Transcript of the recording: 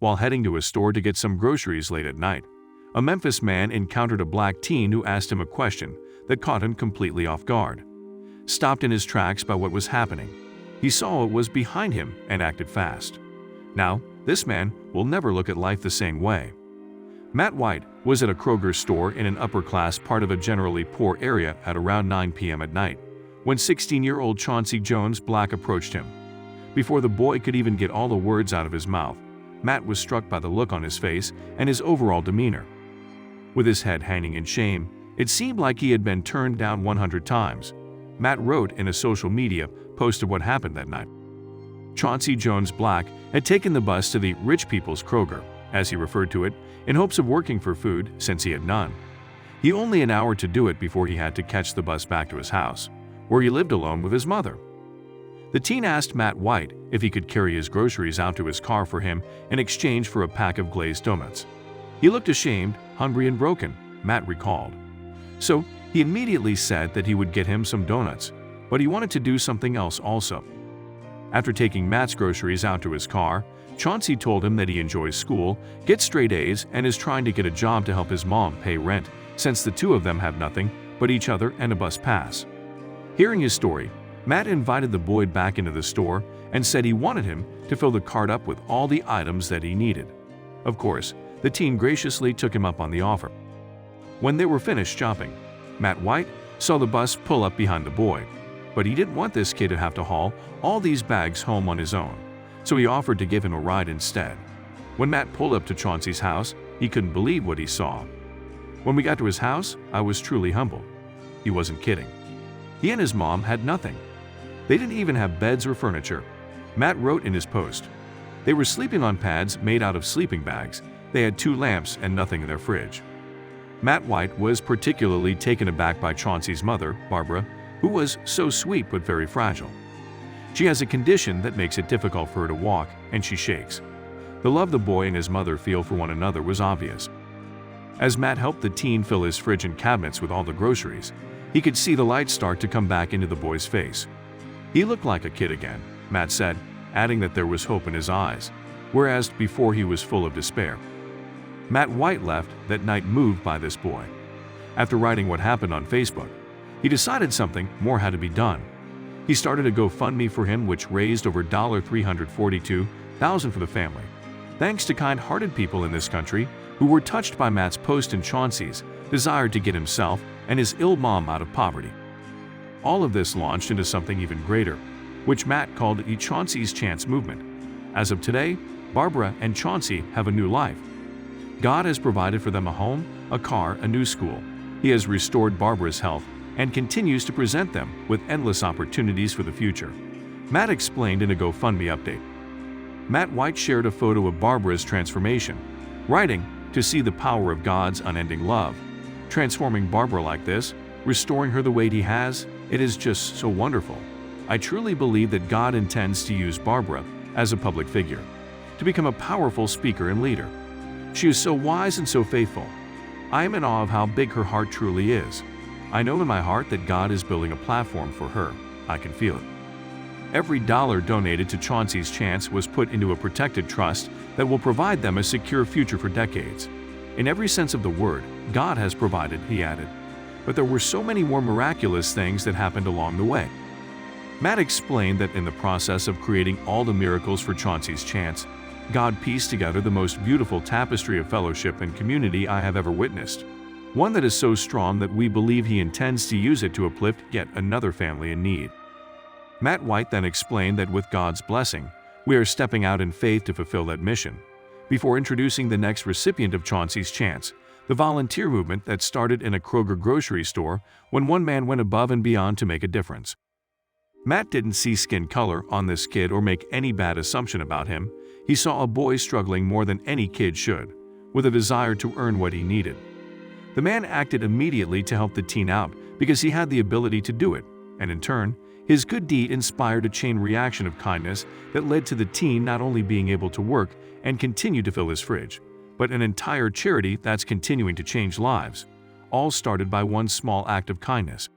While heading to a store to get some groceries late at night, a Memphis man encountered a black teen who asked him a question that caught him completely off guard. Stopped in his tracks by what was happening, he saw what was behind him and acted fast. Now, this man will never look at life the same way. Matt White was at a Kroger store in an upper-class part of a generally poor area at around 9 p.m. at night, when 16-year-old Chauncey Jones Black approached him. Before the boy could even get all the words out of his mouth, Matt was struck by the look on his face and his overall demeanor. With his head hanging in shame, it seemed like he had been turned down 100 times. Matt wrote in a social media post of what happened that night. Chauncey Jones Black had taken the bus to the rich people's Kroger, as he referred to it, in hopes of working for food since he had none. He only an hour to do it before he had to catch the bus back to his house, where he lived alone with his mother. The teen asked Matt White if he could carry his groceries out to his car for him in exchange for a pack of glazed donuts. He looked ashamed, hungry, and broken, Matt recalled. So, he immediately said that he would get him some donuts, but he wanted to do something else also. After taking Matt's groceries out to his car, Chauncey told him that he enjoys school, gets straight A's, and is trying to get a job to help his mom pay rent, since the two of them have nothing but each other and a bus pass. Hearing his story, Matt invited the boy back into the store and said he wanted him to fill the cart up with all the items that he needed. Of course, the teen graciously took him up on the offer. When they were finished shopping, Matt White saw the bus pull up behind the boy, but he didn't want this kid to have to haul all these bags home on his own, so he offered to give him a ride instead. When Matt pulled up to Chauncey's house, he couldn't believe what he saw. When we got to his house, I was truly humbled. He wasn't kidding. He and his mom had nothing. They didn't even have beds or furniture. Matt wrote in his post. They were sleeping on pads made out of sleeping bags. They had 2 lamps and nothing in their fridge. Matt White was particularly taken aback by Chauncey's mother, Barbara, who was so sweet but very fragile. She has a condition that makes it difficult for her to walk, and she shakes. The love the boy and his mother feel for one another was obvious. As Matt helped the teen fill his fridge and cabinets with all the groceries, he could see the light start to come back into the boy's face. He looked like a kid again, Matt said, adding that there was hope in his eyes, whereas before he was full of despair. Matt White left that night moved by this boy. After writing what happened on Facebook, he decided something more had to be done. He started a GoFundMe for him, which raised over $342,000 for the family, thanks to kind-hearted people in this country who were touched by Matt's post and Chauncey's desire to get himself and his ill mom out of poverty. All of this launched into something even greater, which Matt called the Chauncey's Chance movement. As of today, Barbara and Chauncey have a new life. God has provided for them a home, a car, a new school. He has restored Barbara's health and continues to present them with endless opportunities for the future. Matt explained in a GoFundMe update. Matt White shared a photo of Barbara's transformation, writing, "To see the power of God's unending love, transforming Barbara like this, restoring her the way He has, it is just so wonderful. I truly believe that God intends to use Barbara as a public figure, to become a powerful speaker and leader. She is so wise and so faithful. I am in awe of how big her heart truly is. I know in my heart that God is building a platform for her. I can feel it." Every dollar donated to Chauncey's Chance was put into a protected trust that will provide them a secure future for decades. In every sense of the word, God has provided, he added. But there were so many more miraculous things that happened along the way. Matt explained that in the process of creating all the miracles for Chauncey's Chance, God pieced together the most beautiful tapestry of fellowship and community I have ever witnessed. One that is so strong that we believe He intends to use it to uplift yet another family in need. Matt White then explained that with God's blessing, we are stepping out in faith to fulfill that mission, before introducing the next recipient of Chauncey's Chance, the volunteer movement that started in a Kroger grocery store when one man went above and beyond to make a difference. Matt didn't see skin color on this kid or make any bad assumption about him. He saw a boy struggling more than any kid should, with a desire to earn what he needed. The man acted immediately to help the teen out because he had the ability to do it, and in turn, his good deed inspired a chain reaction of kindness that led to the teen not only being able to work and continue to fill his fridge, but an entire charity that's continuing to change lives, all started by one small act of kindness.